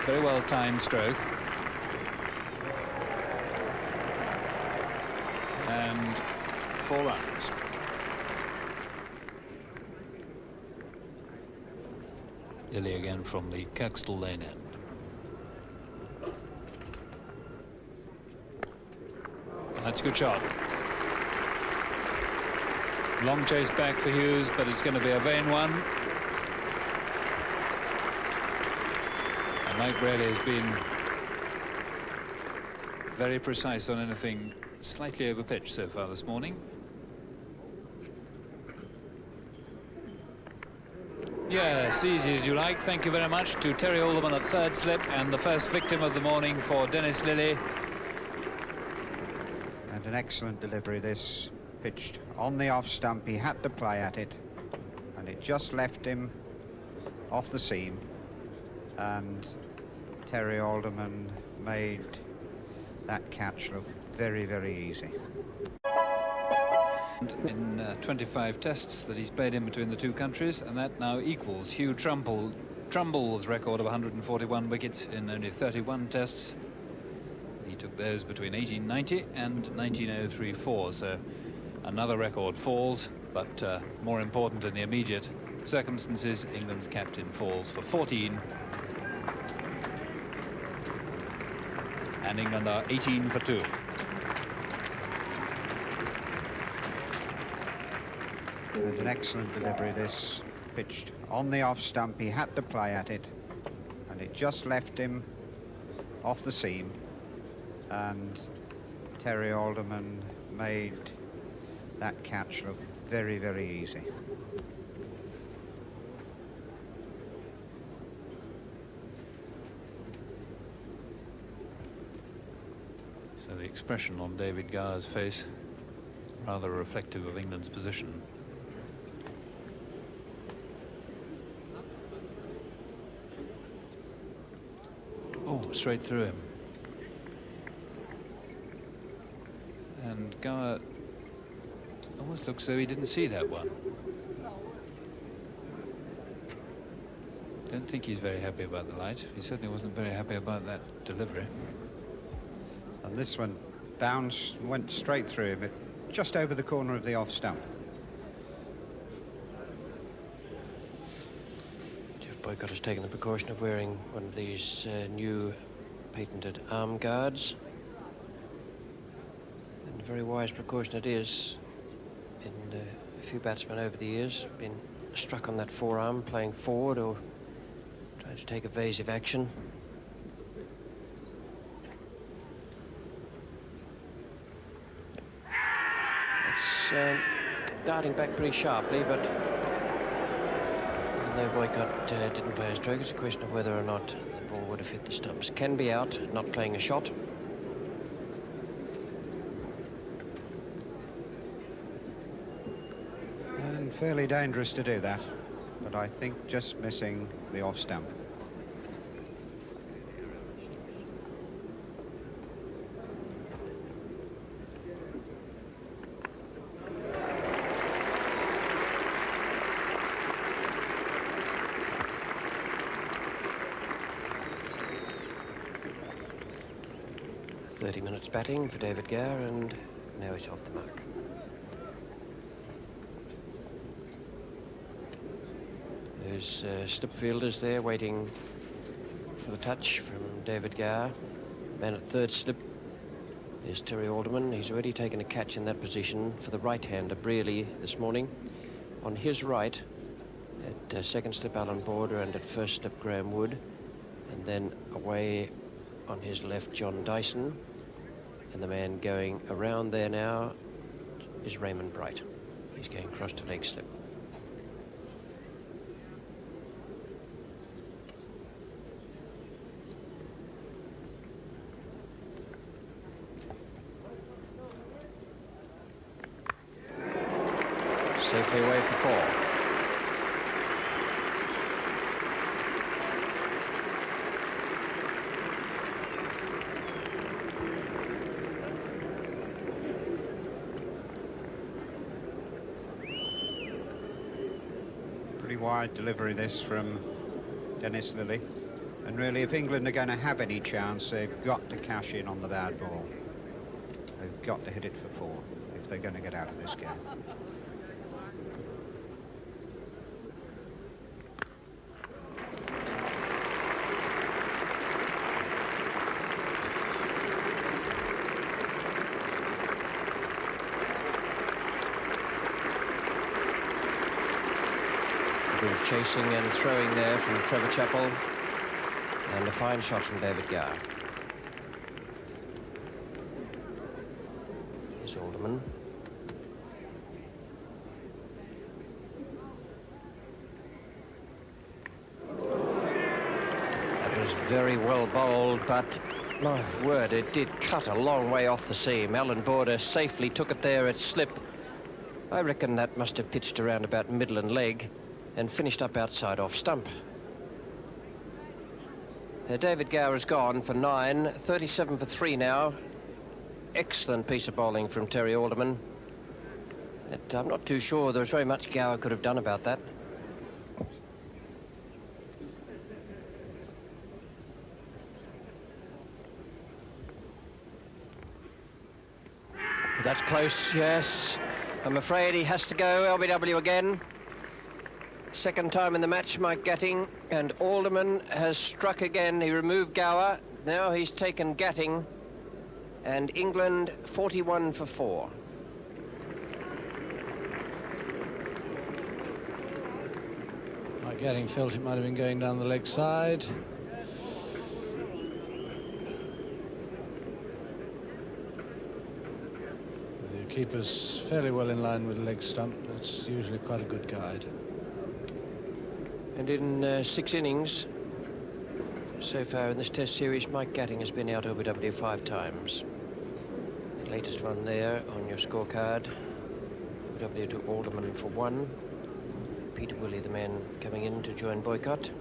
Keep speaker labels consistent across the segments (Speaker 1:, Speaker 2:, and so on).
Speaker 1: Very well timed stroke. And 4 runs. Lilly again from the Kirkstall Lane end. That's a good shot. Long chase back for Hughes, but it's going to be a vain one. And Mike Braley has been very precise on anything slightly over pitch so far this morning. Yes, easy as you like. Thank you very much to Terry Alderman at third slip, and the first victim of the morning for Dennis Lilly.
Speaker 2: And an excellent delivery, this, pitched on the off stump. He had to play at it, and it just left him off the seam, and Terry Alderman made that catch look very, very easy.
Speaker 1: In 25 tests that he's played in between the two countries, and that now equals Hugh Trumble's record of 141 wickets in only 31 tests. He took those between 1890 and 1903-04, so another record falls, but more important in the immediate circumstances, England's captain falls for 14. And England are 18 for 2.
Speaker 2: And an excellent delivery, this, pitched on the off stump. He had to play at it, and it just left him off the seam, and Terry Alderman made that catch look very, very easy.
Speaker 1: So the expression on David Gower's face, rather reflective of England's position. Oh, straight through him. And Gower almost looks as though he didn't see that one. Don't think he's very happy about the light. He certainly wasn't very happy about that delivery.
Speaker 2: And this one bounced, went straight through him, just over the corner of the off stump.
Speaker 3: Geoff Boycott has taken the precaution of wearing one of these new patented arm guards. And a very wise precaution it is. And a few batsmen over the years have been struck on that forearm playing forward or trying to take evasive action. Darting back pretty sharply, but though Boycott didn't play a stroke, it's a question of whether or not the ball would have hit the stumps. Can be out, not playing a shot.
Speaker 2: And fairly dangerous to do that, but I think just missing the off stump.
Speaker 3: Batting for David Gower, and now he's off the mark. There's slip fielders there waiting for the touch from David Gower. Man at third slip is Terry Alderman. He's already taken a catch in that position for the right-hander Brearley this morning. On his right, at second slip Alan Border, and at first slip Graham Wood, and then away on his left John Dyson. And the man going around there now is Raymond Bright. He's going across to leg slip. Safely away for 4.
Speaker 2: Wide delivery this from Dennis Lilly. And really, if England are going to have any chance, they've got to cash in on the bad ball. They've got to hit it for 4 if they're going to get out of this game.
Speaker 3: Chasing and throwing there from Trevor Chappell, and a fine shot from David Gower. Here's Alderman. That was very well bowled, but my word, it did cut a long way off the seam. Alan Border safely took it there at slip. I reckon that must have pitched around about middle and leg and finished up outside off stump. David Gower has gone for 9, 37 for 3 now. Excellent piece of bowling from Terry Alderman. I'm not too sure there was very much Gower could have done about that. That's close, yes. I'm afraid he has to go LBW again. Second time in the match, Mike Gatting, and Alderman has struck again. He removed Gower. Now he's taken Gatting, and England 41 for 4.
Speaker 4: Mike Gatting felt it might have been going down the leg side. The keeper's fairly well in line with the leg stump. That's usually quite a good guide.
Speaker 3: And in 6 innings so far in this Test series, Mike Gatting has been out OBW 5 times. The latest one there on your scorecard. OBW to Alderman for 1. Peter Willey, the man coming in to join Boycott.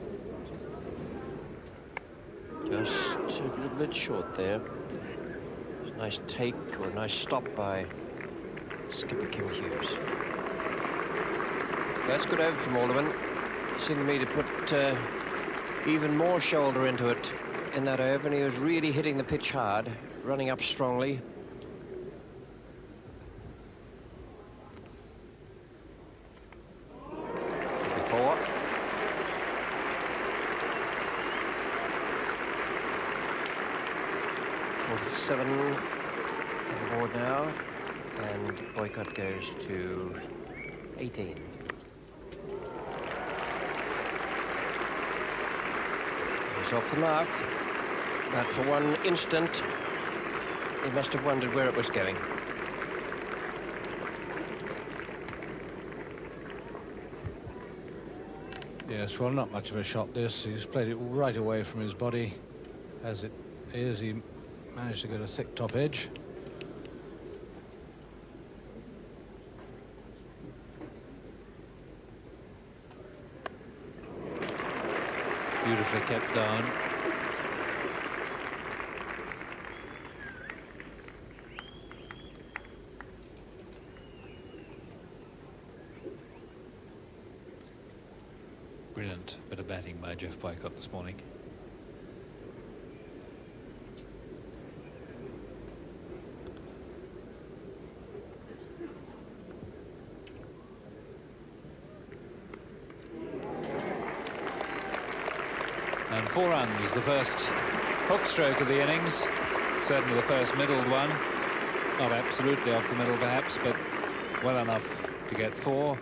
Speaker 3: Just a little bit short there. A nice take or a nice stop by skipper Kim Hughes. That's good over from Alderman. Seemed to me to put even more shoulder into it in that over, and he was really hitting the pitch hard, running up strongly. Before. .47 on the board now, and Boycott goes to 18. He's off the mark, but for one instant, he must have wondered where it was going.
Speaker 4: Yes, well, not much of a shot this. He's played it right away from his body. As it is, he managed to get a thick top edge.
Speaker 1: Beautifully kept down. Brilliant bit of batting by Geoff Boycott this morning. And 4 runs, the first hook stroke of the innings, certainly the first middled one. Not absolutely off the middle perhaps, but well enough to get 4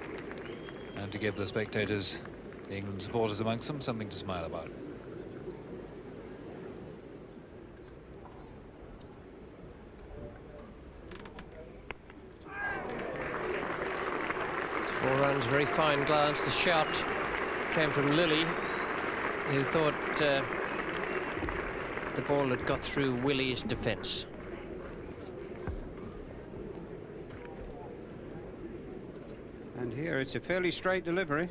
Speaker 1: and to give the spectators, the England supporters amongst them, something to smile about.
Speaker 3: It's 4 runs, very fine glance. The shot came from Lilly, who thought the ball had got through Willie's defence.
Speaker 2: And here it's a fairly straight delivery.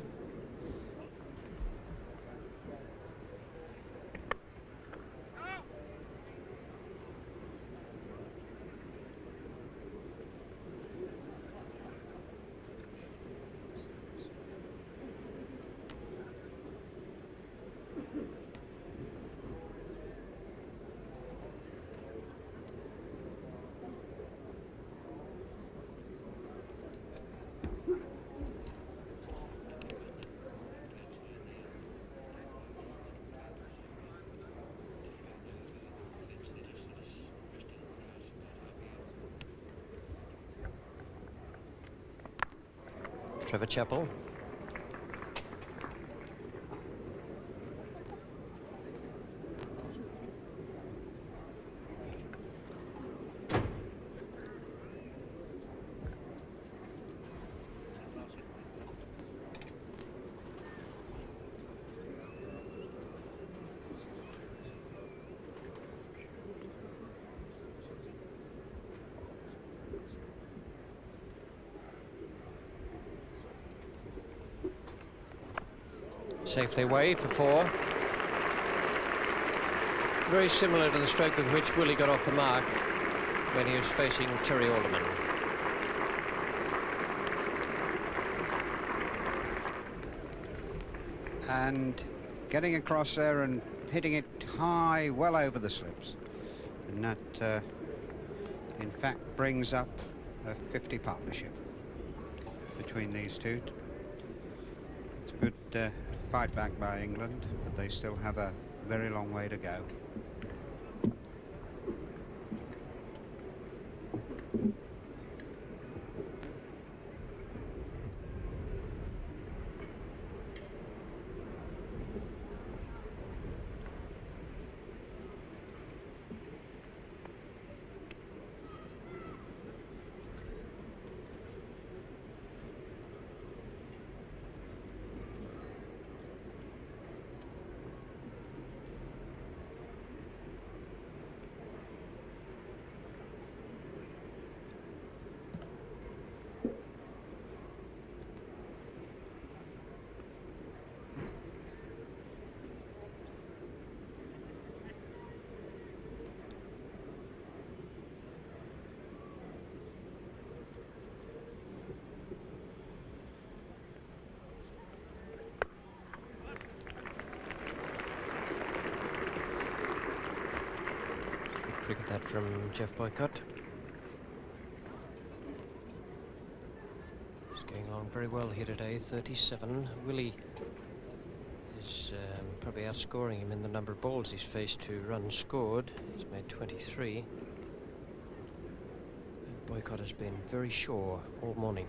Speaker 3: Trevor Chappell. Safely away for 4. Very similar to the stroke with which Willie got off the mark when he was facing Terry Alderman.
Speaker 2: And getting across there and hitting it high, well over the slips. And that, in fact, brings up a 50 partnership between these two. It's a good fight back by England, but they still have a very long way to go. Cricket that from Geoff Boycott. He's going along very well here today, 37. Willie is probably outscoring him in the number of balls he's faced to runs scored. He's made 23. And Boycott has been very sure all morning.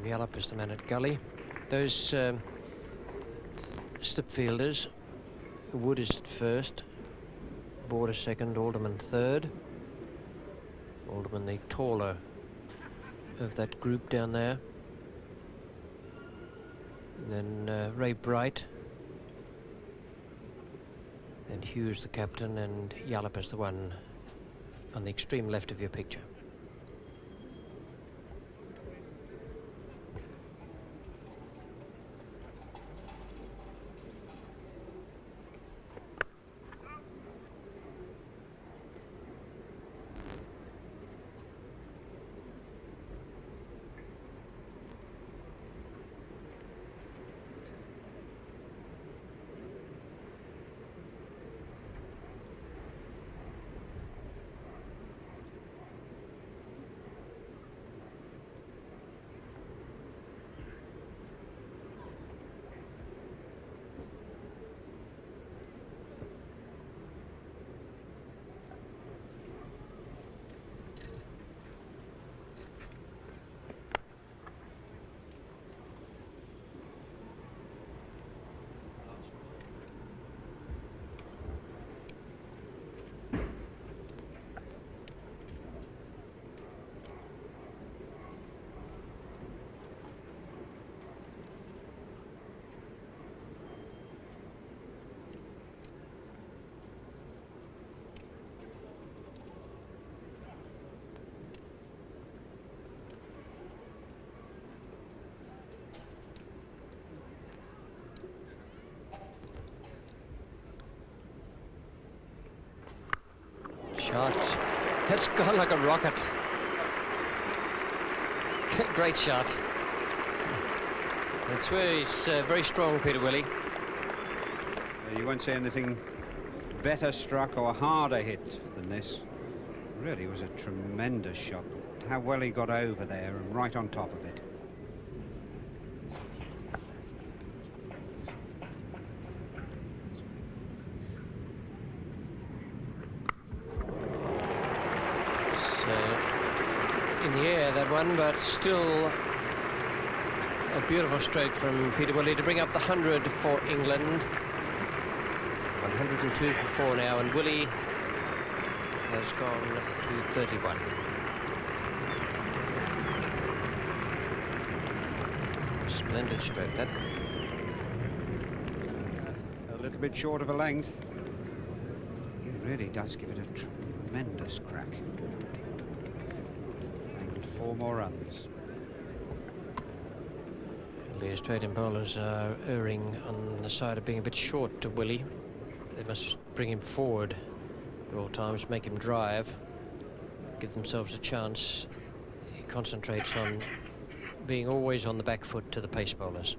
Speaker 2: Yallop is the man at gully. Those slip fielders, Wood is first, Border second, Alderman third. Alderman the taller of that group down there. And then Ray Bright. And Hughes the captain, and Yallop is the one on the extreme left of your picture. Shot. It's gone like a rocket. Great shot. That's where he's very strong, Peter Willie. You won't say anything better struck or harder hit than this. Really was a tremendous shot. How well he got over there and right on top of it.
Speaker 3: in the air, that one, but still a beautiful stroke from Peter Willey to bring up the 100 for England. 102 for 4 now, and Willey has gone to 31. Splendid stroke, that.
Speaker 2: A little bit short of a length. He really does give it a tremendous crack. And 4 more runs.
Speaker 3: The Australian bowlers are erring on the side of being a bit short to Willey. They must bring him forward at all times, make him drive, give themselves a chance. He concentrates on being always on the back foot to the pace bowlers.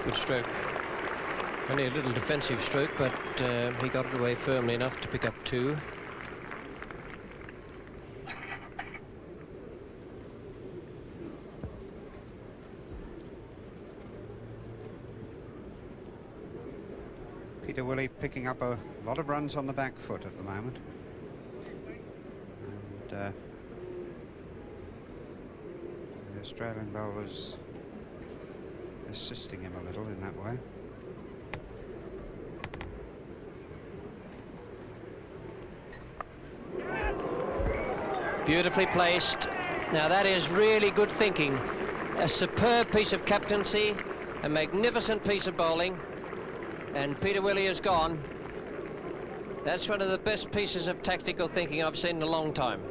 Speaker 3: Good stroke. Only a little defensive stroke, but he got it away firmly enough to pick up 2.
Speaker 2: Peter Willey picking up a lot of runs on the back foot at the moment. And the Australian bowlers assisting him a little in that way.
Speaker 3: Beautifully placed. Now that is really good thinking. A superb piece of captaincy, a magnificent piece of bowling, and Peter Willey is gone. That's one of the best pieces of tactical thinking I've seen in a long time.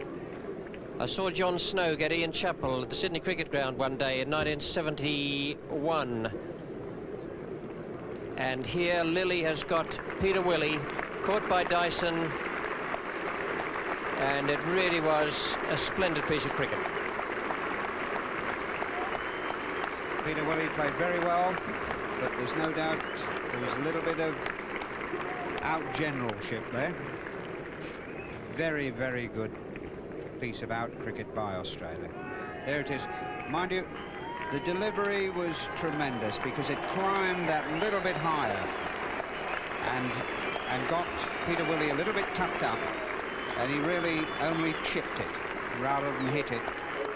Speaker 3: I saw John Snow get Ian Chappell at the Sydney Cricket Ground one day in 1971. And here Lilly has got Peter Willey caught by Dyson, and it really was a splendid piece of cricket.
Speaker 2: Peter Willey played very well, but there's no doubt there was a little bit of out-generalship there. Very, very good piece of out-cricket by Australia. There it is. Mind you, the delivery was tremendous because it climbed that little bit higher and got Peter Willey a little bit tucked up, and he really only chipped it rather than hit it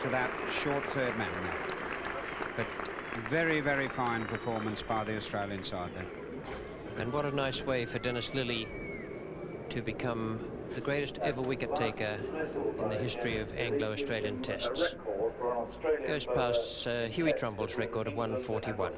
Speaker 2: to that short third man there. But very, very fine performance by the Australian side there.
Speaker 3: And what a nice way for Dennis Lilly to become the greatest ever wicket taker in the history of Anglo-Australian tests. Goes past Huey Trumble's record of 141.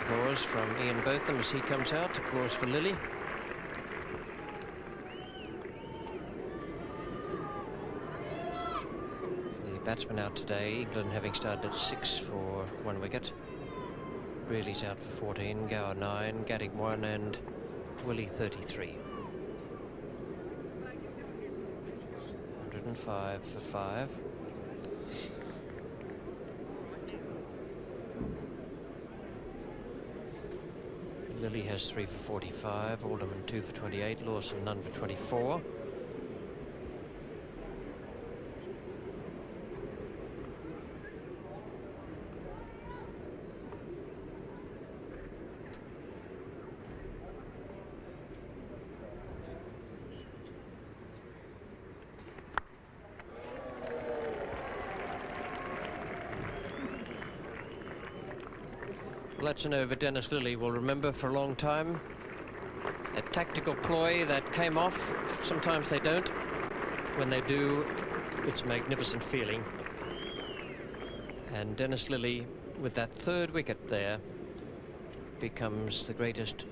Speaker 3: Applause from Ian Botham as he comes out. Applause for Lilly. The batsmen out today, England having started at 6 for 1 wicket. Brearley's out for 14, Gower 9, Gatting 1 and Willie 33. 105 for 5. Lilly has 3 for 45, Alderman 2 for 28, Lawson none for 24. Well, that's an over Dennis Lilly will remember for a long time. A tactical ploy that came off. Sometimes they don't. When they do, it's a magnificent feeling. And Dennis Lilly, with that 3rd wicket there, becomes the greatest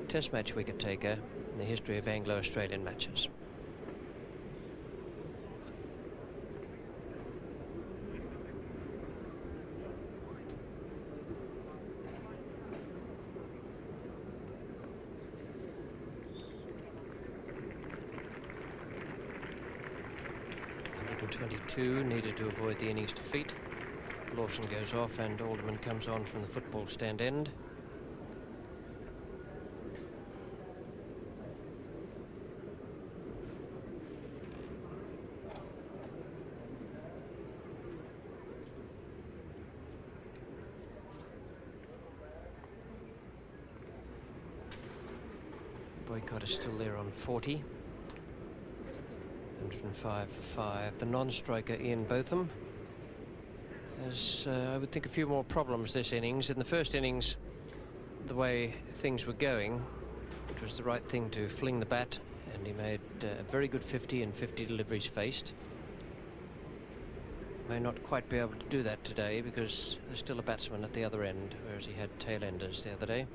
Speaker 3: Test match wicket taker in the history of Anglo-Australian matches. Needed to avoid the innings defeat. Lawson goes off and Alderman comes on from the football stand end. Boycott is still there on 40. 105 for 5. The non-striker Ian Botham has, I would think, a few more problems this innings. In the first innings, the way things were going, it was the right thing to fling the bat, and he made a very good 50 and 50 deliveries faced. May not quite be able to do that today because there's still a batsman at the other end, whereas he had tail-enders the other day.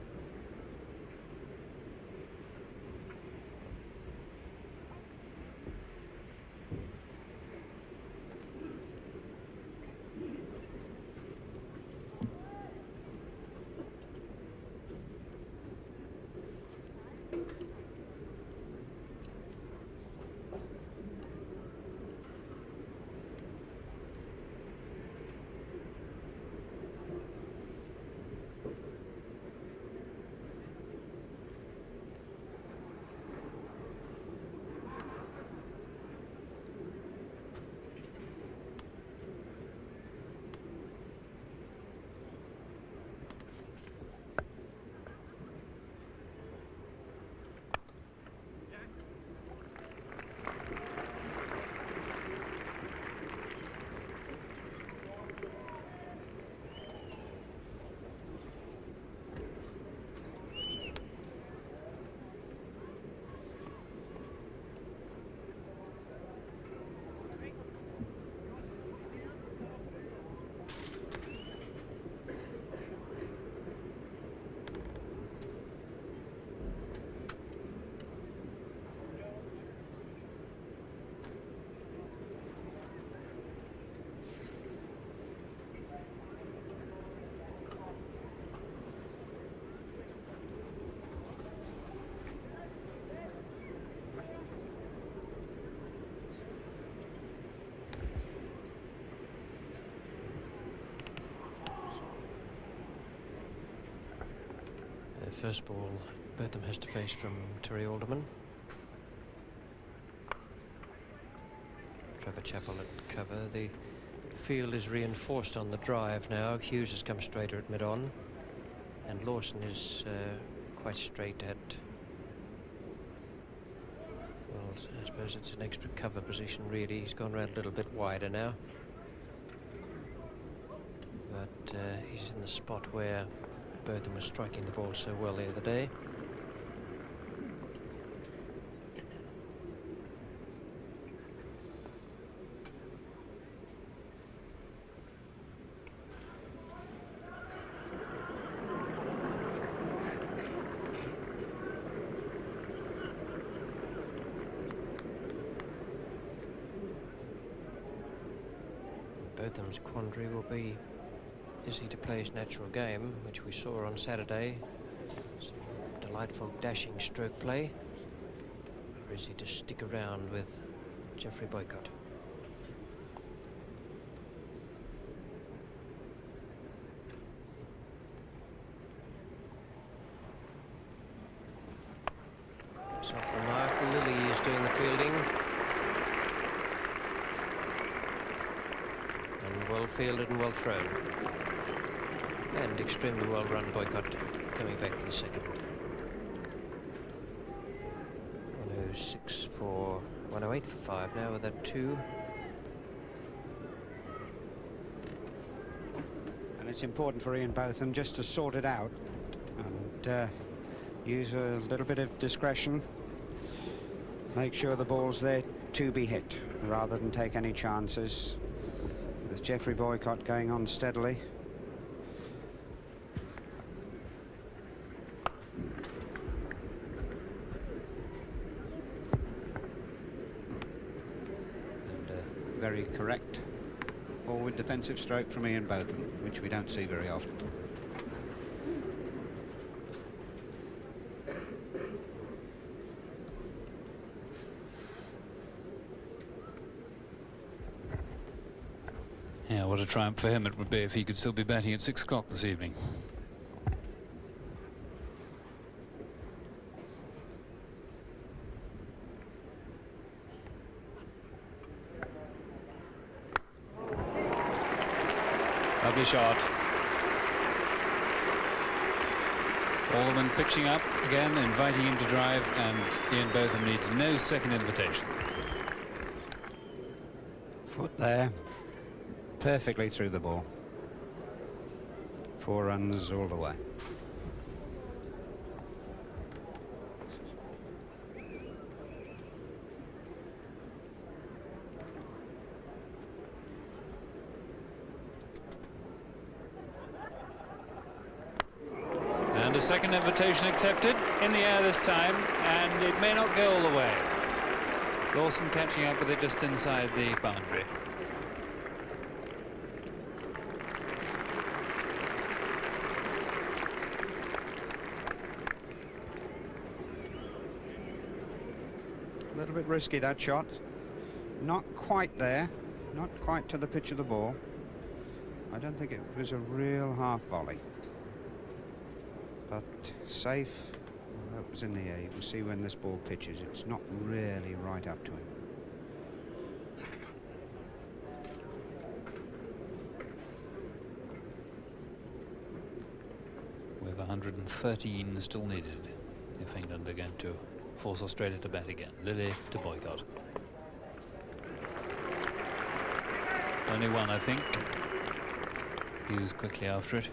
Speaker 3: First ball, Botham has to face from Terry Alderman. Trevor Chappell at cover. The field is reinforced on the drive now. Hughes has come straighter at mid-on, and Lawson is quite straight at, well, I suppose it's an extra cover position really. He's gone around a little bit wider now, but he's in the spot where Botham was striking the ball so well the other day. Botham's quandary will be, is he to play his natural game, which we saw on Saturday, some delightful dashing stroke play, or is he to stick around with Geoffrey Boycott? It's off the mark. Lilly is doing the fielding. And well fielded and well thrown. And extremely well run Boycott coming back to the second. 106 for 108 for 5 now with that 2.
Speaker 2: And it's important for Ian Botham just to sort it out and use a little bit of discretion. Make sure the ball's there to be hit rather than take any chances. With Geoffrey Boycott going on steadily. And a very correct forward defensive stroke from Ian Botham, which we don't see very often.
Speaker 1: Yeah, what a triumph for him it would be if he could still be batting at 6 o'clock this evening. Lovely shot. Alderman pitching up again, inviting him to drive, and Ian Botham needs no second invitation.
Speaker 2: Foot there. Perfectly through the ball. 4 runs all the way.
Speaker 1: And a second invitation accepted, in the air this time, and it may not go all the way. Lawson catching up with it just inside the boundary.
Speaker 2: A little bit risky, that shot. Not quite there. Not quite to the pitch of the ball. I don't think it was a real half volley. But safe. Well, that was in the air. You can see when this ball pitches, it's not really right up to him.
Speaker 1: With 113 still needed if England are going to force Australia to bat again. Lilly to Boycott. Only one, I think. Hughes quickly after it.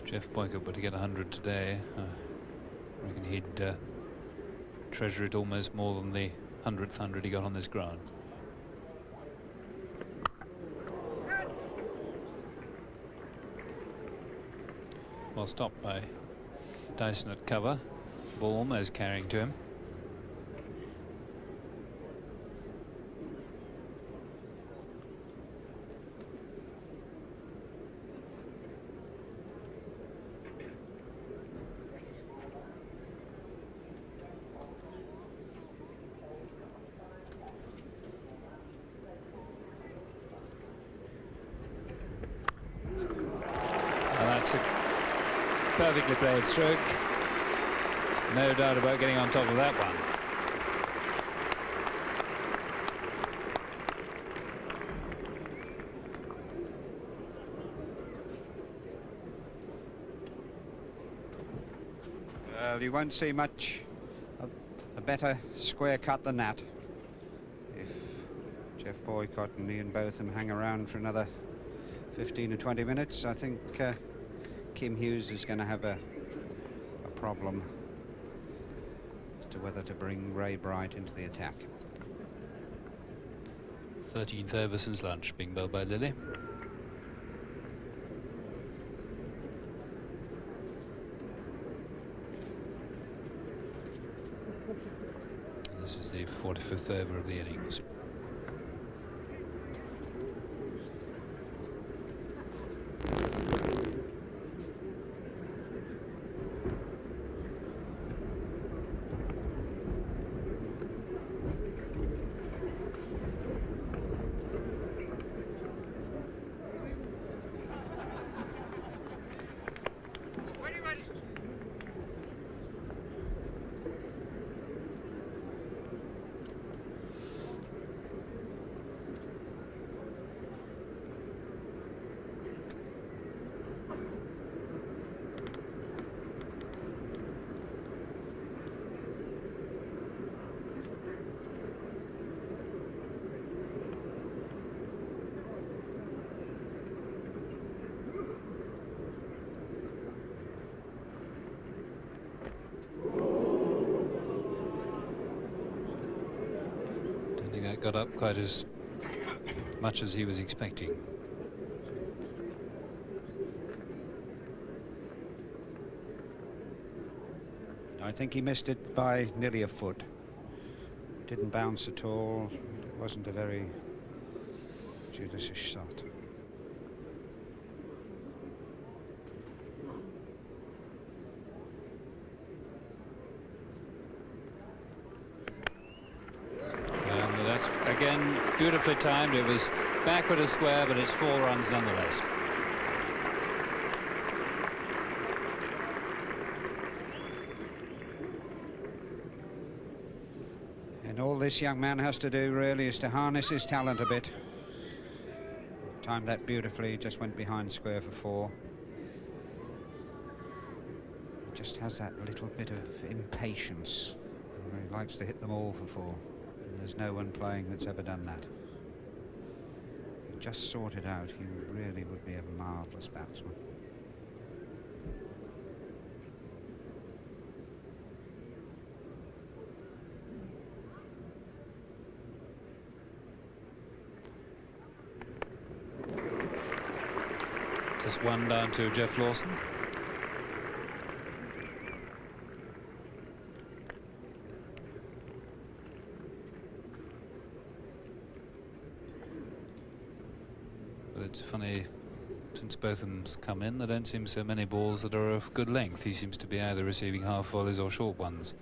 Speaker 1: Jeff Boycott were to get 100 today, I reckon he'd treasure it almost more than the 100th 100 he got on this ground. Well stopped by Dyson at cover, ball almost carrying to him. That's a perfectly played stroke. No doubt about getting on top of that one.
Speaker 2: Well, you won't see much a better square cut than that. If Boycott and Ian Botham hang around for another 15 or 20 minutes, I think Kim Hughes is going to have a problem as to whether to bring Ray Bright into the attack.
Speaker 1: 13th over since lunch, being bowled by Lilly. And this is the 45th over of the innings. Got up quite as much as he was expecting.
Speaker 2: I think he missed it by nearly a foot. Didn't bounce at all. It wasn't a very judicious shot.
Speaker 1: Again, beautifully timed. It was backward a square, but it's 4 runs nonetheless.
Speaker 2: And all this young man has to do really is to harness his talent a bit. Timed that beautifully, just went behind square for 4. Just has that little bit of impatience. He likes to hit them all for 4. There's no one playing that's ever done that. If he just sorted out, he really would be a marvellous batsman.
Speaker 1: Just 1 down to Geoff Lawson. It's funny, since Botham's come in, there don't seem so many balls that are of good length. He seems to be either receiving half volleys or short ones,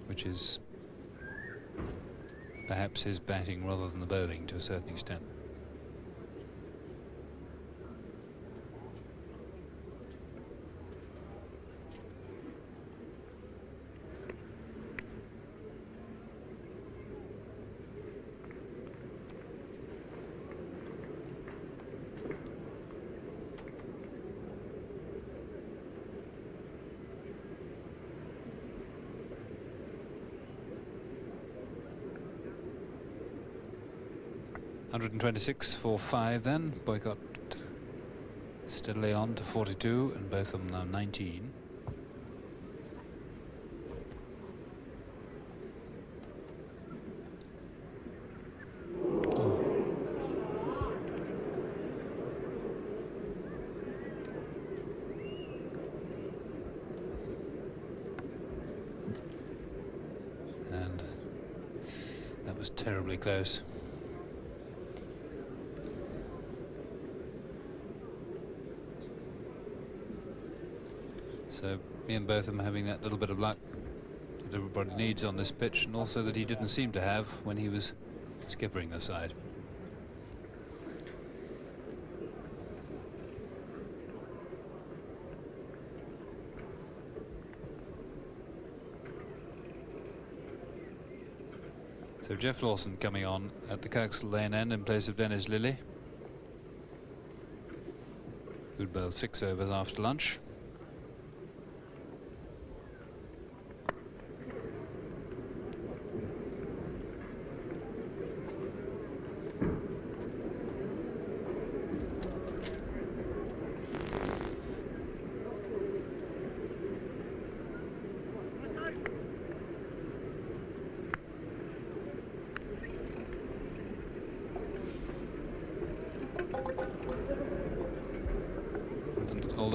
Speaker 1: which is perhaps his batting rather than the bowling to a certain extent. .126 for 5 then. Boycott steadily on to 42 and both of them now 19. And that was terribly close. So Ian Botham having that little bit of luck that everybody needs on this pitch, and also that he didn't seem to have when he was skippering the side. So Geoff Lawson coming on at the Kirkstall Lane end in place of Dennis Lilly, who'd bowled 6 overs after lunch.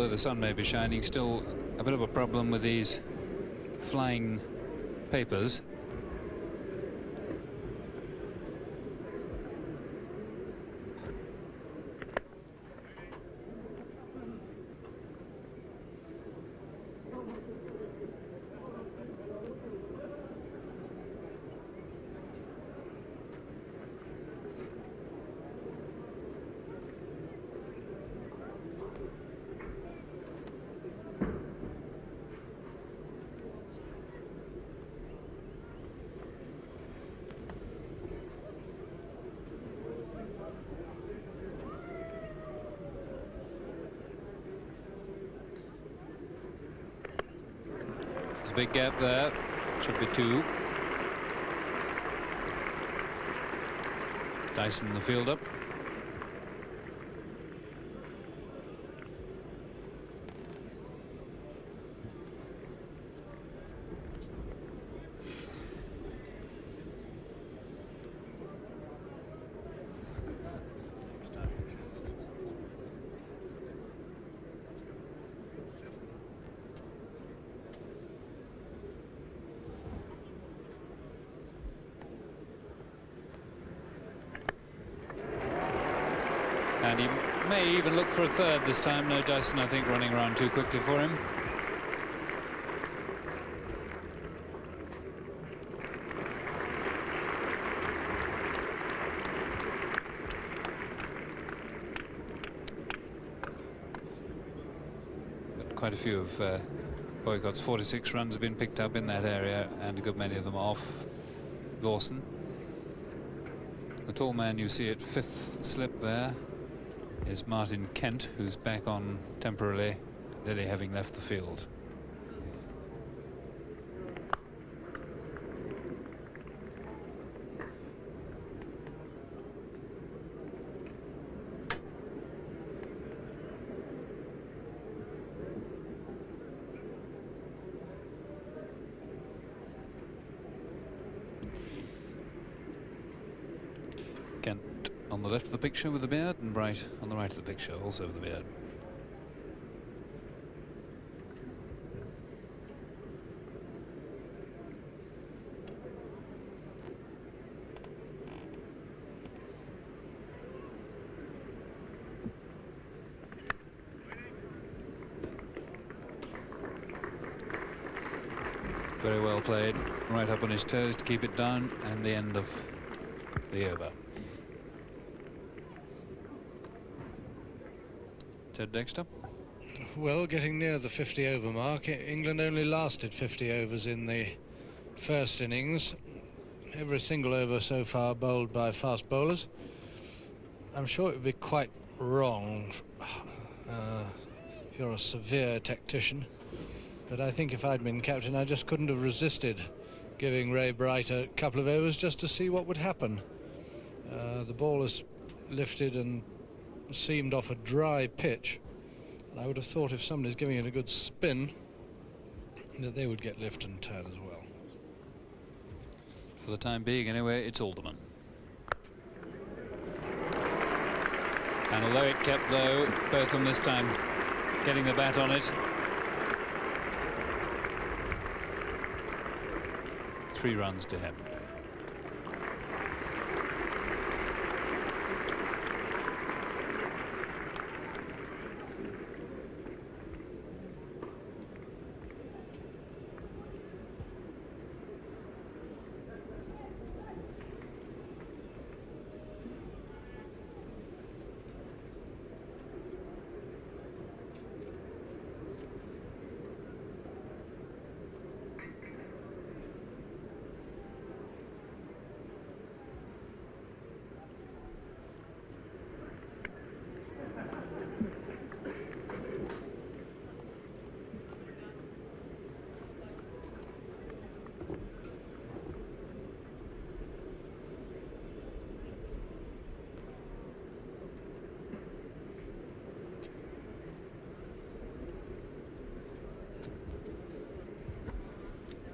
Speaker 1: although the sun may be shining, still a bit of a problem with these flying papers. Big gap there, should be 2. Dyson the field up. And he may even look for a third this time. No, Dyson, I think, running around too quickly for him. But quite a few of Boycott's 46 runs have been picked up in that area, and a good many of them off Lawson. The tall man you see at 5th slip there is Martin Kent, who's back on temporarily, Lily having left the field. Kent on the left of the picture with the beard, and Bright on the right of the picture, also with the beard. Very well played, right up on his toes to keep it down, and the end of the over. Ted Dexter.
Speaker 4: Well, getting near the 50 over mark. England only lasted 50 overs in the first innings. Every single over so far bowled by fast bowlers. I'm sure it would be quite wrong if you're a severe tactician, but I think if I'd been captain, I just couldn't have resisted giving Ray Bright a couple of overs just to see what would happen. The ball is lifted and seemed off a dry pitch. And I would have thought if somebody's giving it a good spin that they would get lift and turn as well.
Speaker 1: For the time being anyway, it's Alderman. And although it kept low, both of them this time getting the bat on it. 3 runs to him.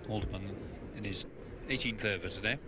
Speaker 1: Alderman in his 18th over today.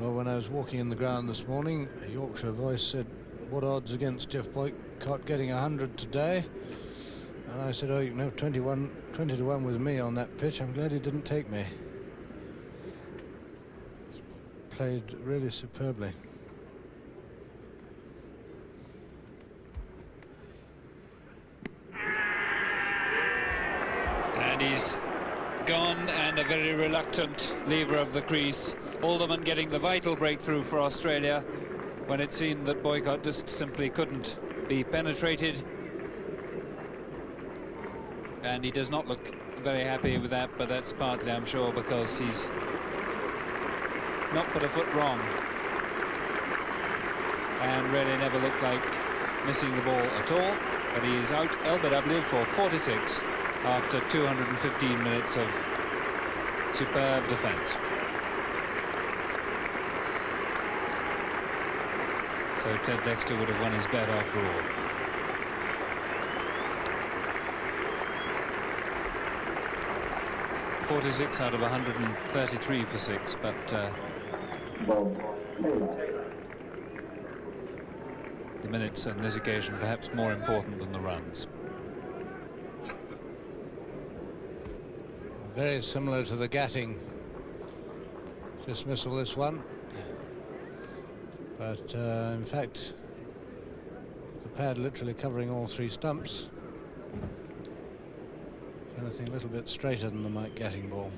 Speaker 4: Well, when I was walking in the ground this morning, a Yorkshire voice said, "What odds against Geoff Boycott getting 100 today?" And I said, "Oh, you can have 20 to 1 with me on that pitch. I'm glad he didn't take me." He's played really superbly.
Speaker 1: And he's gone, and a very reluctant lever of the crease. Alderman getting the vital breakthrough for Australia when it seemed that Boycott just simply couldn't be penetrated. And he does not look very happy with that, but that's partly, I'm sure, because he's not put a foot wrong and really never looked like missing the ball at all. But he is out LBW for 46 after 215 minutes of superb defence. So Ted Dexter would have won his bet after all. .46 out of 133 for 6, but the minutes on this occasion perhaps more important than the runs.
Speaker 4: Very similar to the Gatting dismissal, this one. But in fact, the pad literally covering all 3 stumps. Anything a little bit straighter than the Mike Gatting ball.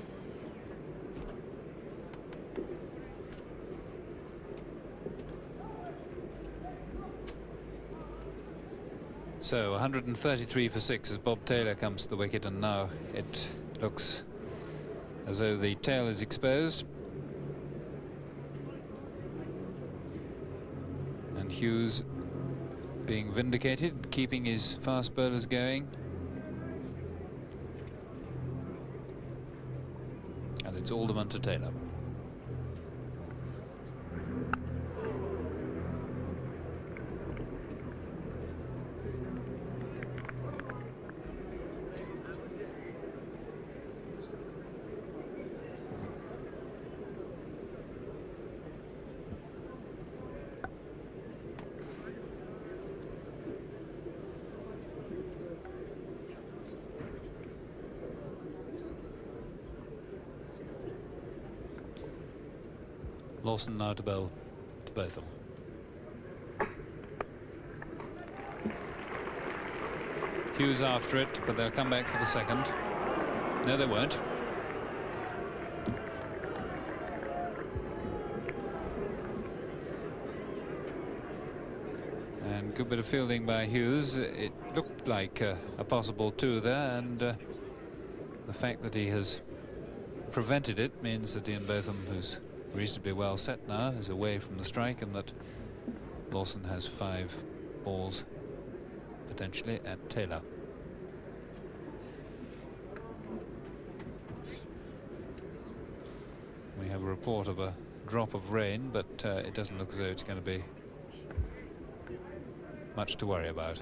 Speaker 1: So 133 for 6 as Bob Taylor comes to the wicket, and now it looks as though the tail is exposed. And Hughes being vindicated, keeping his fast bowlers going. And it's Alderman to Taylor. Lawson now to bowl to Botham. Hughes after it, but they'll come back for the second. No, they won't. And good bit of fielding by Hughes. It looked like a possible 2 there, and the fact that he has prevented it means that Ian Botham, who's reasonably well set now, is away from the strike, and that Lawson has 5 balls potentially at Taylor. We have a report of a drop of rain, but it doesn't look as though it's going to be much to worry about.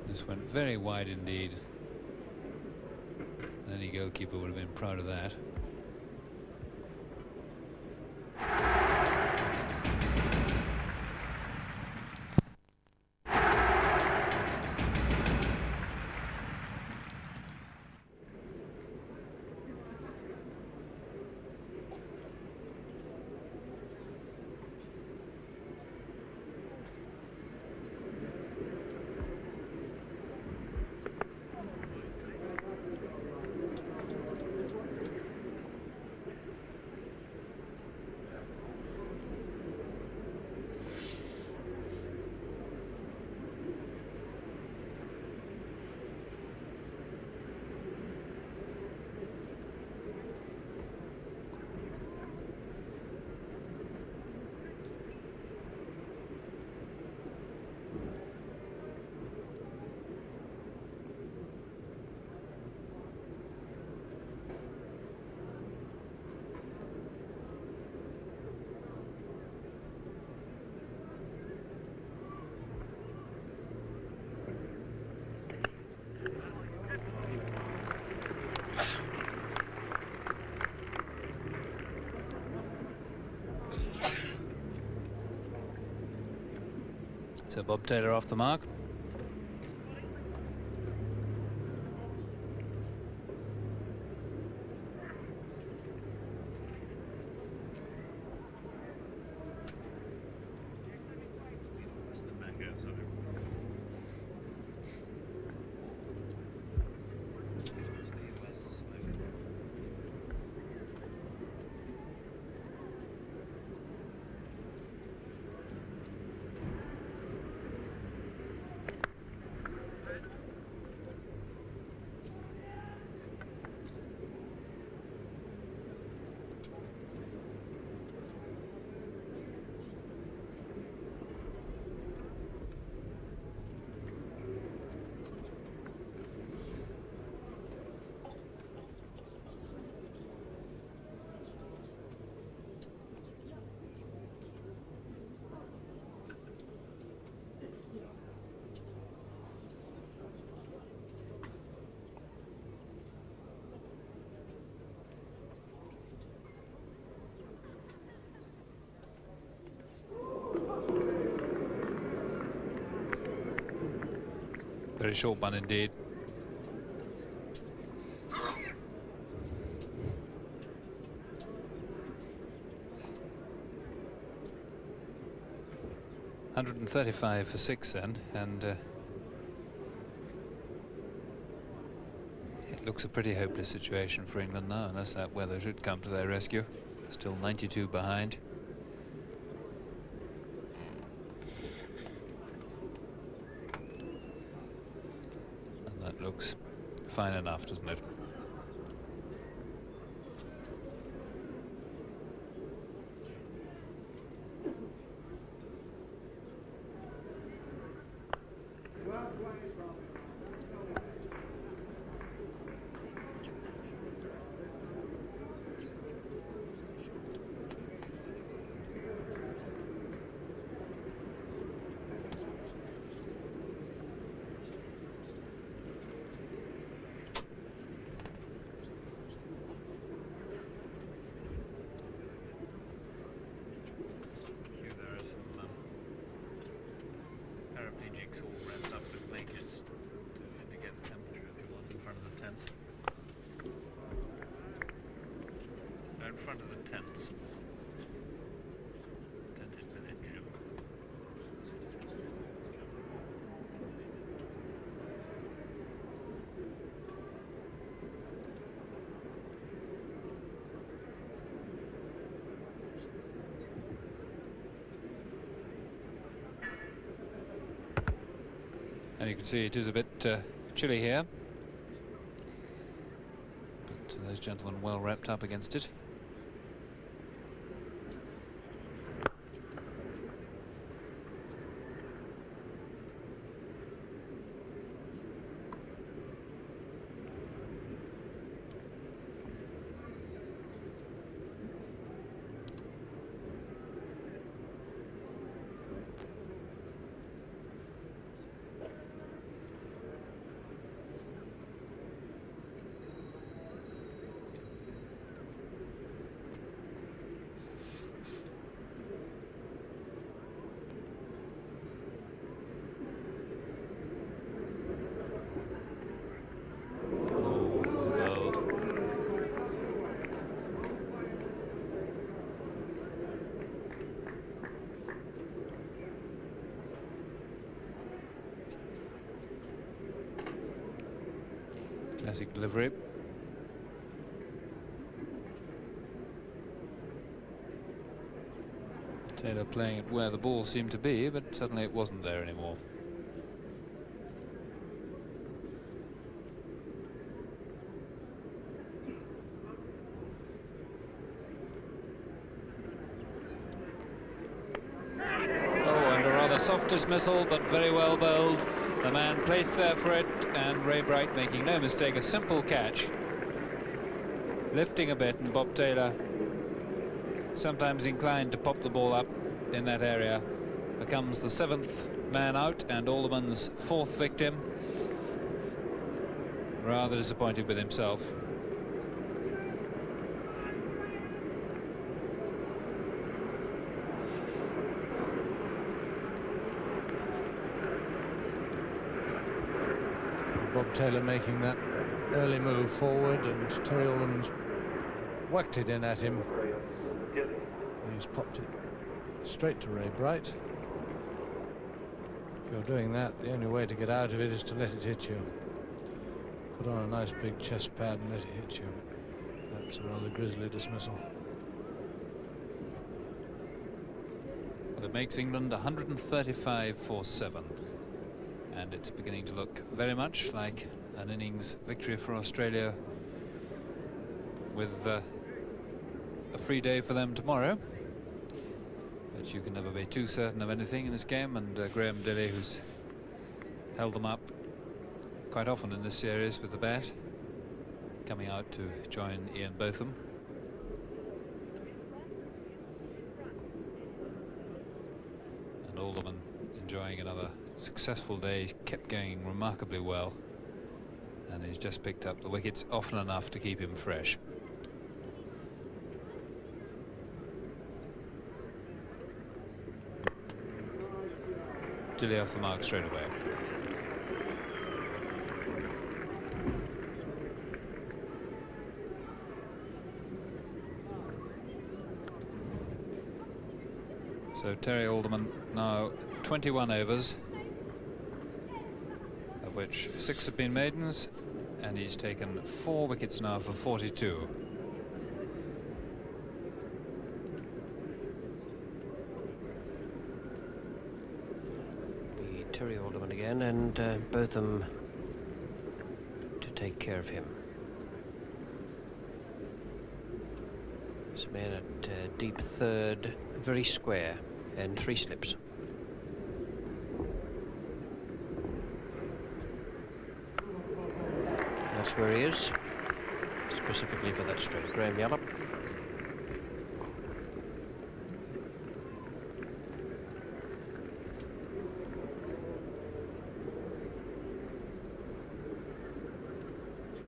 Speaker 1: This went very wide indeed. Any goalkeeper would have been proud of that. So Bob Taylor off the mark. Very short one indeed. $135 for 6 then, and it looks a pretty hopeless situation for England now, unless that weather should come to their rescue. Still 92 behind. Looks fine enough, doesn't it? And you can see it is a bit chilly here, but those gentlemen well wrapped up against it. Classic delivery. Taylor playing it where the ball seemed to be, but suddenly it wasn't there anymore. Oh, and a rather soft dismissal, but very well bowled. The man placed there for it, and Ray Bright, making no mistake, a simple catch. Lifting a bit, and Bob Taylor, sometimes inclined to pop the ball up in that area, becomes the 7th man out and Alderman's 4th victim. Rather disappointed with himself.
Speaker 4: Taylor making that early move forward, and Terry Alderman's whacked it in at him. He's popped it straight to Ray Bright. If you're doing that, the only way to get out of it is to let it hit you. Put on a nice big chest pad and let it hit you. That's a rather grisly dismissal.
Speaker 1: Well, it makes England 135 for 7. And it's beginning to look very much like an innings victory for Australia, with a free day for them tomorrow. But you can never be too certain of anything in this game, and Graham Dilley, who's held them up quite often in this series with the bat, coming out to join Ian Botham. And Alderman enjoying another successful day, kept going remarkably well, and he's just picked up the wickets often enough to keep him fresh. Dilley off the mark straight away. So Terry Alderman now 21 overs, of which 6 have been maidens, and he's taken 4 wickets now for 42.
Speaker 3: Be Terry Alderman again, and Botham to take care of him. This man at deep third, very square, and 3 slips. That's where he is, specifically for that stroke. Graham Yallop.